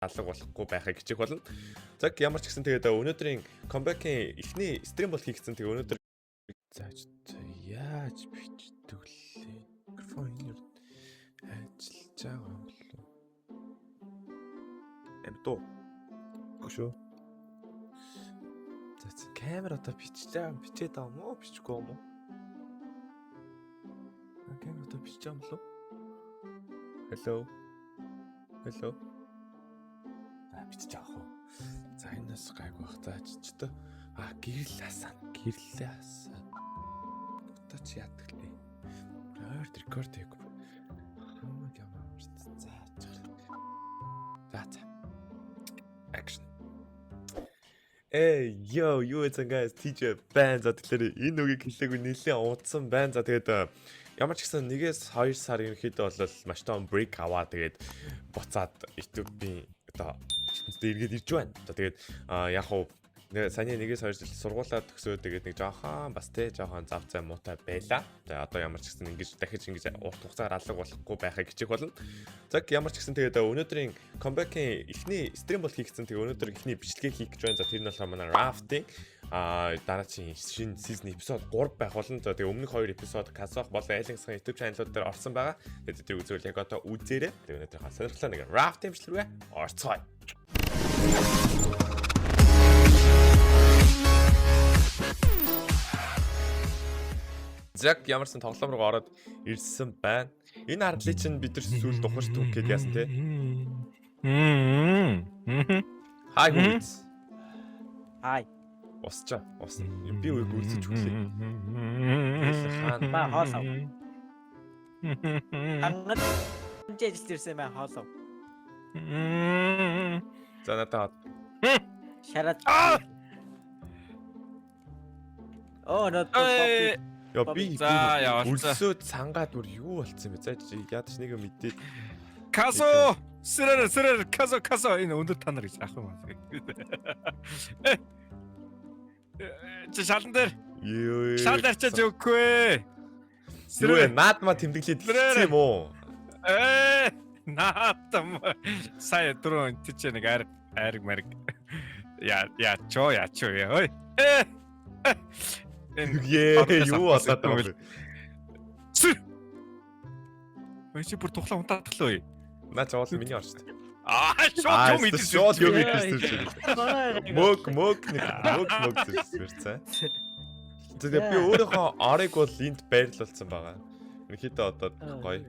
алга болохгүй байхыг хичээх болно. За ямар ч гэсэн тэгээд өнөөдрийн comeback-ийн эхний стрим бол хийгдсэн. Тэгээ өнөөдөр яаж бичдэг лээ. Микрофон энэ ажиллаж байгаа юм болов. Эмтөө. Хөшөө. За камерата бичээд байгаа мó бичихгүй юм уу? Камерата бичиж байгаа юм болов? Hello. Бичиж байгаа хөө. За энэс гайг байх. За чичтэй. Гэрлээ хасан. Одоо чи яадаг лээ. Рекорд хийх. За. Action. Yo, it's guys, TJ band за тэгэхээр энэ үгийг хэлээгүй нэлээд удсан байна. За тэгээд ямар ч гэсэн 1-2 сар ерөнхийдөө бол маш том break аваа тэгээд буцаад YouTube-ийн одоо эргээд ирж байна. Тэгээд яг хуу саяны 1-2 жил сургуулаа төгсөөд тэгээд нэг жоохон бас жоохон зав зай муутай байла. Тэгээд одоо ямар ч гэсэн дахиж урт хугацаар алга болохгүй байхыг хичээх болно. За ямар ч гэсэн тэгээд өнөөдрийн comeback-ийн эхний стрим бол хийгдсэн. Тэгээд өнөөдөр эхний бичлэгээ хийх гэж байна. За тэр нь болохоор манай rafting дараагийн шинэ season episode 3 байх болно. За тэгээ өмнөх 2 episode Казах болон Айлингсгийн YouTube channel-ууд дээр орсон байгаа. Тэгээд тэр үзвэл яг одоо үзээрэй. Тэгээд өнөөдрийнхээ сонирхолтой нэг rafting бичлэгээ орцгоё. Зак ямарсан тоглоом руу ороод ирсэн байна. Энэ хардлыг чинь бид нар сүүл духаж түнх гээд яасан те. Хай хүч. Хай. Усчаа. Би үеийг үлсэж хүлээ. Ба хоолоо. Ангад жижигэрсэн бай хоолоо. За надад. Шарат. Нот. Яа би үлсөөд сангаад бүр юу болцсон бэ? За ядаж нэг юм мэдээд. Касо! Сэрэр касо энэ өндөр та нар гэж ах юм аа. Чи шалан дээр. Шал дарчиж өгөхгүй. Сэрэ наадма тэмдэглээд хэлсэн юм уу? Наадам. Сая дөрөв тийч нэг ариг мариг. Яачоо ой. Юу болоод байгаа вэ? Чи бүр тухлаа унтаадлаа. Наа ч бол миний орч. Шууд юм идэж. Шууд юм идэж чинь. Мөг зүсвэрцээ. Тэгээ би өөрийнхөө орыг бол энд байрлуулсан байгаа. Ерөнхийдөө одоо гоё.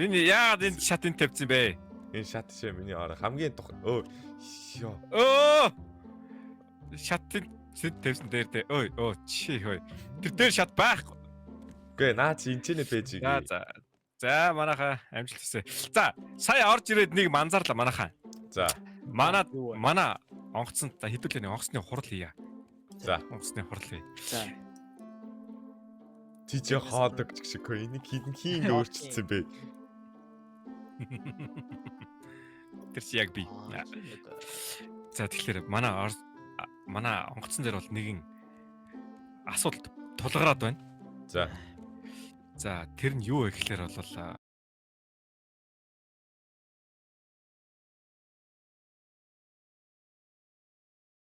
Энэ яагаад энэ шатын тавьсан бэ? Энэ шат шээ миний ор хамгийн шатын сэт тавьсан дээр дээ. Чи хөөе. Тэр дээр шат байхгүй. Гэ наа чи энэ пэйж. За манайхаа амжилт хүсье. За сая орж ирээд нэг манзаарлаа манайхаа. За манай онгоцонд хэдүүлээ нэг онгоцны хурал хийя. За онгоцны хурал хий. За. Чи хаадаг ч шиг энийг хин өөрчилсөн бэ. Тэр чи яг би. За тэгэхээр манай онгоцон дээр бол нэгэн асуудал тулгараад байна. За тэр нь юу вэ гэхээр бол